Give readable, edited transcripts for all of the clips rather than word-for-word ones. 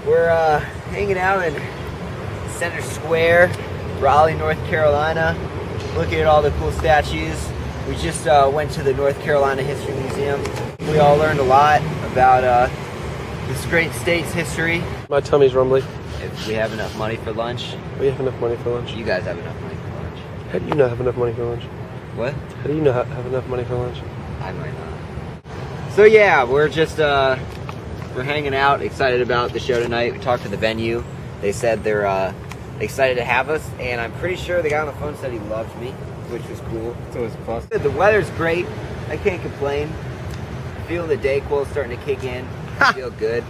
We're hanging out in Center Square, Raleigh, North Carolina, looking at all the cool statues. We just went to the North Carolina History Museum. We all learned a lot about this great state's history. My tummy's rumbling. If we have enough money for lunch. We have enough money for lunch. You guys have enough money for lunch. How do you not have enough money for lunch? What? How do you not have enough money for lunch? I might not. So yeah, we're just we're hanging out, excited about the show tonight. We talked to the venue. They said they're excited to have us, and I'm pretty sure the guy on the phone said he loved me, which was cool. So it was a plus. The weather's great. I can't complain. I feel the Dayquil starting to kick in. I feel good.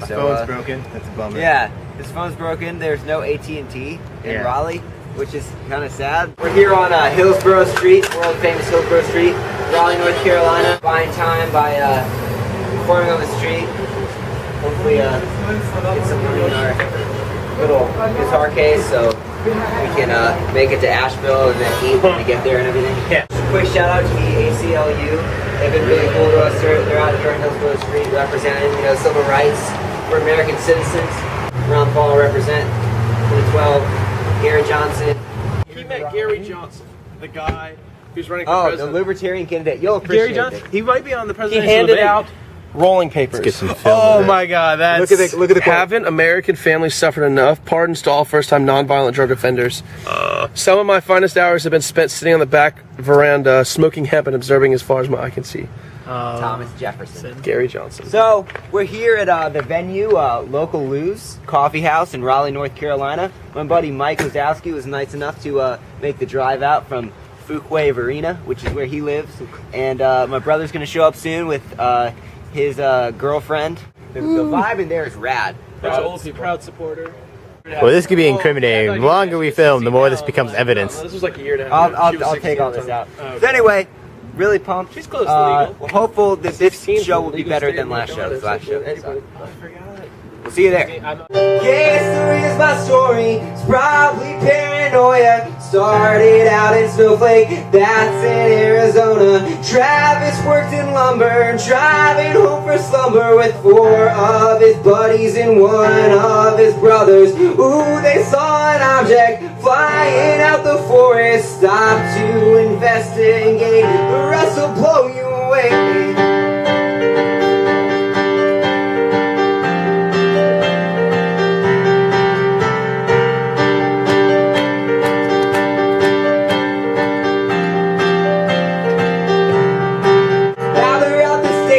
My phone's broken. That's a bummer. Yeah, his phone's broken. There's no AT&T in Raleigh, which is kind of sad. We're here on Hillsborough Street, world famous Hillsborough Street, Raleigh, North Carolina. Buying time by performing on the street. Hopefully get some money in our little guitar case so we can make it to Asheville and then eat when we get there and everything. Yeah. Just a quick shout out to the ACLU. They've been really cool to us. They're out here on Hillsborough Street representing, civil rights for American citizens. Ron Paul represent 2012. Gary Johnson. He met Gary Johnson, the guy who's running for Oh, president. the libertarian candidate. You'll appreciate Gary Johnson. it. He might be on the He presidential handed debate. out rolling papers. Let's get some film Oh of it. my God! That's Look at the quote. Haven't American families suffered enough? Pardons to all first-time nonviolent drug offenders. Some of my finest hours have been spent sitting on the back veranda, smoking hemp and observing as far as my eye can see. Thomas Jefferson. Gary Johnson. So we're here at the venue, Local Lou's Coffee House in Raleigh, North Carolina. My buddy Mike Wazowski was nice enough to make the drive out from Fuquay Arena, which is where he lives. And my brother's going to show up soon with his girlfriend. The vibe in there is rad. Proud supporter. Well, this could be incriminating. The longer we film, the more this becomes evidence. This was like a year and a half. I'll take all this out. So anyway, really pumped. She's close to legal. We're hopeful that this 16 show will be legal better state than in last North show. This last show. Carolina. sucked. I forgot. We'll see you there. History is my story. It's probably paranoia. Started out in Snowflake, that's in Arizona. Travis worked in lumber, driving home for slumber with 4 of his buddies and 1 of his brothers. Ooh, they saw an object flying out the forest. Stopped to investigate. The rest will blow you away.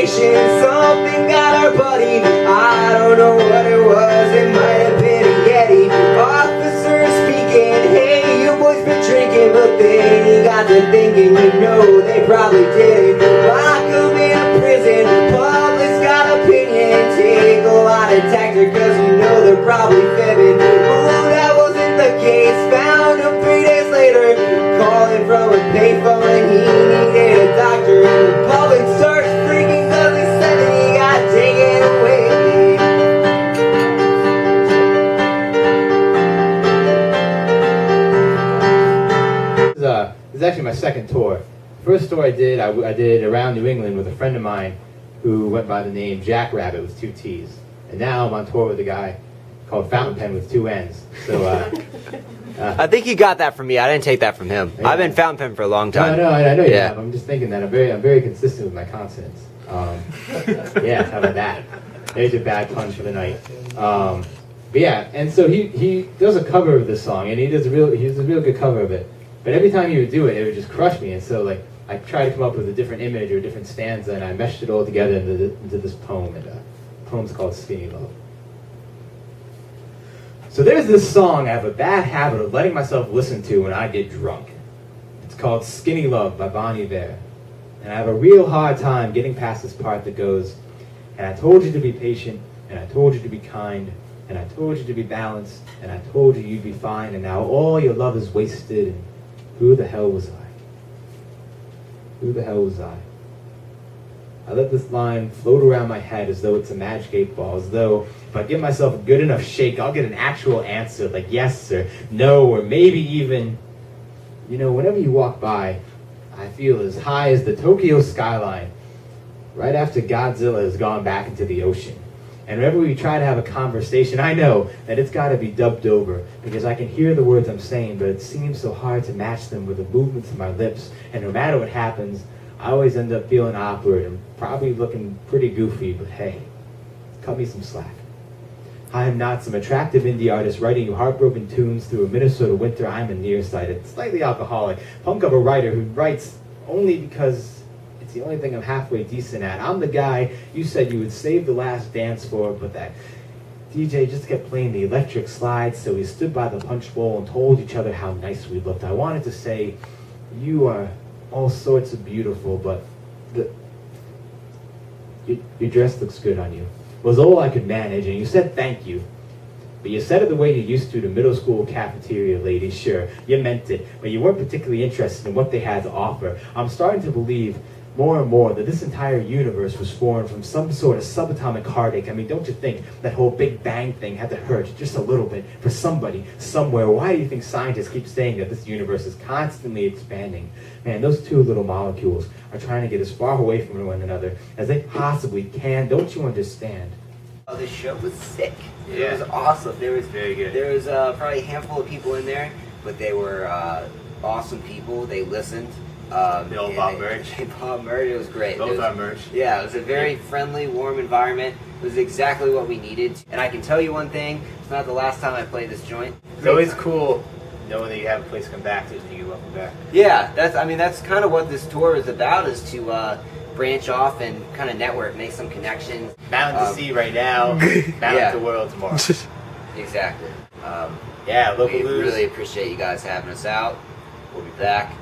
Something got our buddy. I don't know what it was. It might have been a Yeti. Officer speaking. Hey, you boys been drinking, but then he got to thinking. They probably didn't. Lock him in prison. Public's got opinion. Take a lot of tactic, cause they're probably fibbing. Ooh, that wasn't the case. Found him 3 days later, calling from a payphone. He needed a doctor. And the public starts freaking cause he said that he got taken away. This is actually my second tour. First tour I did around New England with a friend of mine who went by the name Jack Rabbit with 2 T's. And now I'm on tour with a guy called Fountain Pen with 2 N's. So I think you got that from me. I didn't take that from him. Yeah. I've been Fountain Pen for a long time. No, I know you Yeah. have. I'm just thinking that I'm very consistent with my consonants. Yeah, how about that? There's your bad pun for the night. But yeah, and so he does a cover of this song, and he does a real good cover of it. But every time he would do it, it would just crush me. And so like I tried to come up with a different image or a different stanza, and I meshed it all together into this poem. And the poem's called Skinny Love. So there's this song I have a bad habit of letting myself listen to when I get drunk. It's called Skinny Love by Bon Iver. And I have a real hard time getting past this part that goes, and I told you to be patient, and I told you to be kind, and I told you to be balanced, and I told you you'd be fine, and now all your love is wasted, and who the hell was I? Who the hell was I? I let this line float around my head as though it's a magic 8-ball, as though if I give myself a good enough shake, I'll get an actual answer, like yes or no, or maybe even, whenever you walk by, I feel as high as the Tokyo skyline right after Godzilla has gone back into the ocean. And whenever we try to have a conversation, I know that it's got to be dubbed over because I can hear the words I'm saying, but it seems so hard to match them with the movements of my lips. And no matter what happens, I always end up feeling awkward and probably looking pretty goofy, but hey, cut me some slack. I am not some attractive indie artist writing you heartbroken tunes through a Minnesota winter. I'm a nearsighted, slightly alcoholic punk of a writer who writes only because it's the only thing I'm halfway decent at. I'm the guy you said you would save the last dance for, but that DJ just kept playing the electric slide, so we stood by the punch bowl and told each other how nice we looked. I wanted to say, you are all sorts of beautiful, but your dress looks good on you. Was all I could manage, and you said thank you. But you said it the way you used to middle school cafeteria ladies. Sure, you meant it, but you weren't particularly interested in what they had to offer. I'm starting to believe more and more that this entire universe was formed from some sort of subatomic heartache. I mean, don't you think that whole Big Bang thing had to hurt just a little bit for somebody, somewhere? Why do you think scientists keep saying that this universe is constantly expanding? Man, those two little molecules are trying to get as far away from one another as they possibly can. Don't you understand? Oh, the show was sick. Yeah. It was awesome. There was Very good. There was probably a handful of people in there, but they were awesome people. They listened. They all bought merch. They bought merch. It was great. Both our merch. Yeah, it was a very friendly, warm environment. It was exactly what we needed. And I can tell you one thing: it's not the last time I played this joint. It's always cool knowing that you have a place to come back to and you welcome back. Yeah, that's kind of what this tour is about: is to branch off and kind of network, make some connections. Mountain to sea right now, mountain Yeah. to world tomorrow. Exactly. Yeah, local We news. really appreciate you guys having us out. We'll be back.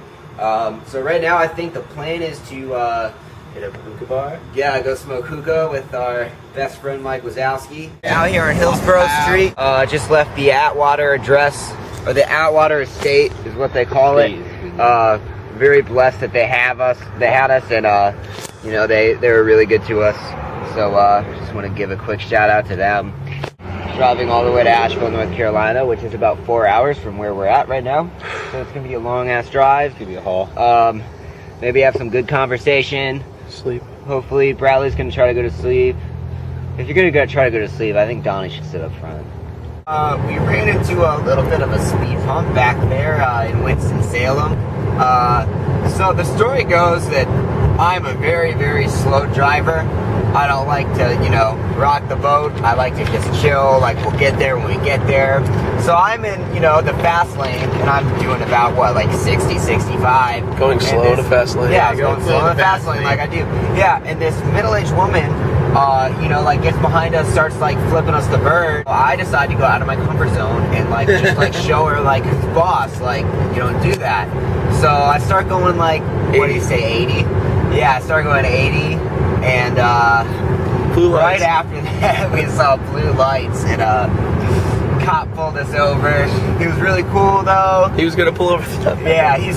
So right now, I think the plan is to Hit up a hookah bar. go smoke hookah with our best friend Mike Wazowski. Out here on Hillsborough Street. Just left the Atwater address, or the Atwater Estate is what they call it. Very blessed that they had us, and they were really good to us. So just want to give a quick shout out to them. Driving all the way to Asheville, North Carolina, which is about 4 hours from where we're at right now. So it's gonna be a long ass drive. It's gonna be a haul. Maybe have some good conversation. Sleep. Hopefully Bradley's gonna try to go to sleep. If you're gonna try to go to sleep, I think Donnie should sit up front. We ran into a little bit of a speed bump back there in Winston-Salem. So the story goes that I'm a very, very slow driver. I don't like to, rock the boat. I like to just chill, like we'll get there when we get there. So I'm in, the fast lane, and I'm doing about, 60, 65. Going slow to fast lane. Yeah, going slow to fast lane like I do. Yeah, and this middle-aged woman, gets behind us, starts, flipping us the bird. Well, I decide to go out of my comfort zone and, just, show her, who's boss. You don't do that. So I start going, what do you say, 80? Yeah, I start going 80, and, Blue right lights. after that, we saw blue lights, and, cop pulled us over. He was really cool, though. He was gonna pull over the Yeah, he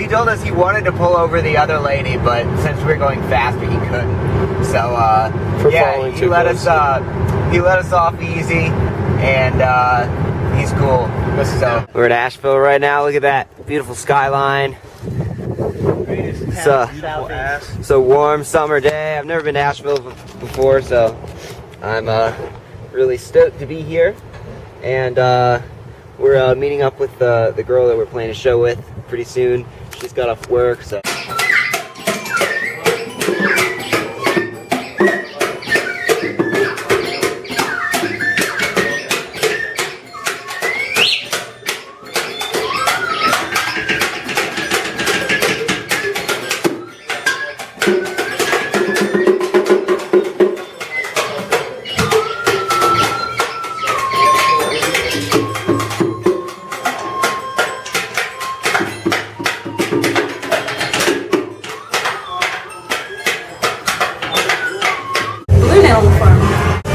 told us he wanted to pull over the other lady, but since we're going faster, he couldn't. So For following he too let close. us he let us off easy, and he's cool. So we're at Asheville right now. Look at that beautiful skyline. It's a warm summer day. I've never been to Asheville before, so I'm really stoked to be here. And we're meeting up with the girl that we're playing a show with pretty soon. She's got off work, so.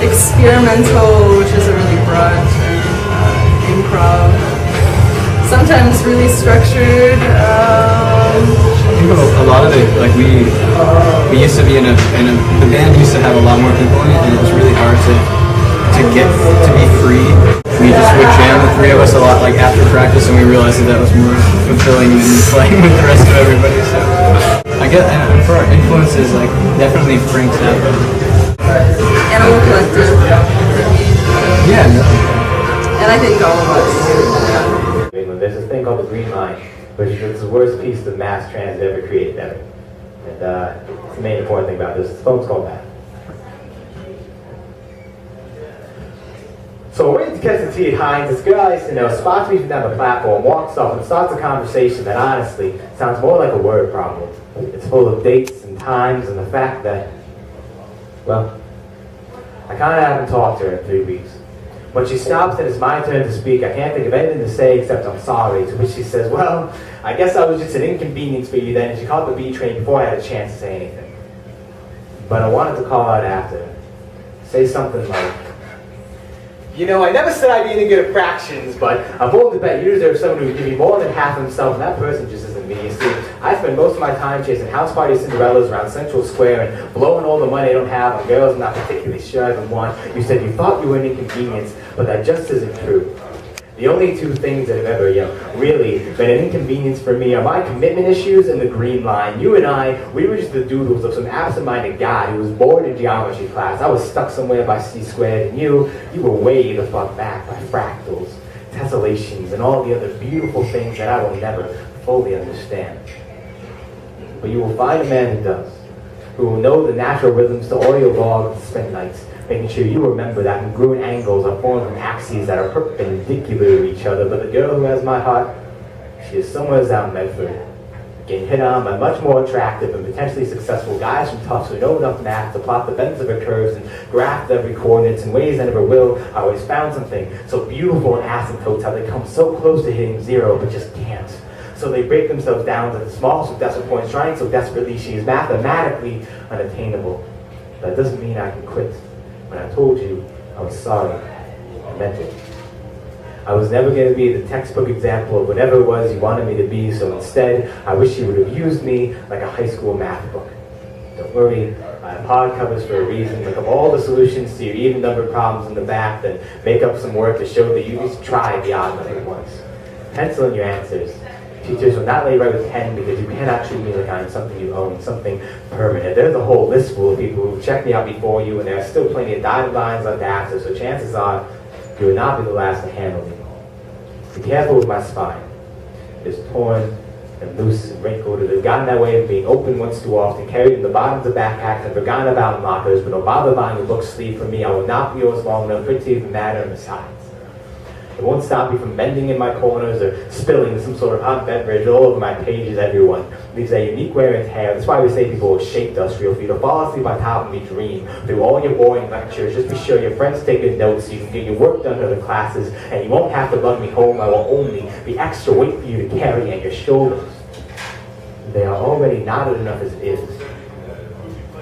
Experimental, which is a really broad term, improv, sometimes really structured. I think a lot of it, we used to be the band used to have a lot more people in it, and it was really hard to be free. We just would jam, the three of us, a lot after practice, and we realized that was more fulfilling than playing with the rest of everybody. So I guess, and for our influences, like definitely Frank Zappa. Animal Collective. Yeah, no. And I think all of us. There's this thing called the Green Line, which is the worst piece of mass transit ever created ever. And it's the main important thing about this. The phone's called that. So we're waiting to catch the T at Heinz. This girl I used to know spots me from down the platform, walks off, and starts a conversation that honestly sounds more like a word problem. It's full of dates and times and the fact that, well, I kind of haven't talked to her in 3 weeks. When she stops and it's my turn to speak, I can't think of anything to say except I'm sorry, to which she says, well, I guess I was just an inconvenience for you then, and she caught the B train before I had a chance to say anything. But I wanted to call out after, say something like, you know, I never said I'd be any good at fractions, but I'm willing to bet you deserve someone who would give you more than half of himself, and that person just isn't me. You see, I spend most of my time chasing house party Cinderellas around Central Square and blowing all the money I don't have on girls I'm not particularly sure I even want. You said you thought you were an inconvenience, but that just isn't true. The only two things that have ever, really been an inconvenience for me are my commitment issues and the Green Line. You and I, we were just the doodles of some absent-minded guy who was bored in geometry class. I was stuck somewhere by C-squared, and you were way the fuck back by fractals, tessellations, and all the other beautiful things that I will never fully understand. But you will find a man who does, who will know the natural rhythms to audio logs and spend nights making sure you remember that congruent angles are formed from axes that are perpendicular to each other. But the girl who has my heart, she is somewhere out in Medford, getting hit on by much more attractive and potentially successful guys from Tufts who know enough math to plot the bends of her curves and graph every coordinates in ways I never will. I always found something so beautiful in asymptotes, how they come so close to hitting zero but just can't. So they break themselves down to the smallest of decimal points, trying so desperately she is mathematically unattainable. That doesn't mean I can quit. When I told you I was sorry, I meant it. I was never going to be the textbook example of whatever it was you wanted me to be, so instead, I wish you would have used me like a high school math book. Don't worry, I have hardcovers for a reason. Look up all the solutions to your even numbered problems in the back, then make up some work to show that you at least tried the odd numbered ones. Pencil in your answers. Teachers will not let you write with pen because you cannot treat me like I'm something you own, something permanent. There's a whole list full of people who checked me out before you, and there are still plenty of dotted lines left to answer, so chances are you will not be the last to handle me. Be careful with my spine. It is torn and loose and wrinkled. It has gotten that way of being open once too often, carried in the bottoms of backpacks and forgotten about in lockers, but don't bother buying a book sleeve for me. I will not be yours long enough for it to even matter, and besides, it won't stop me from bending in my corners or spilling some sort of hot beverage all over my pages, everyone. Leaves a unique wear and tear. That's why we say people will shape industrial for you to fall asleep on top of me dream. Through all your boring lectures, just be sure your friends take good notes so you can get your work done to the classes, and you won't have to lug me home. I will only be extra weight for you to carry on your shoulders. They are already knotted enough as it is.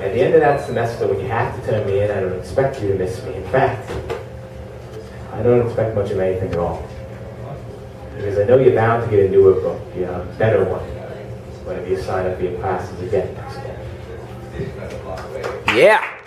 At the end of that semester, when you have to turn me in, I don't expect you to miss me. In fact, I don't expect much of anything at all. Because I know you're bound to get a newer book, a better one, whenever you sign up for your classes again next fall. Yeah.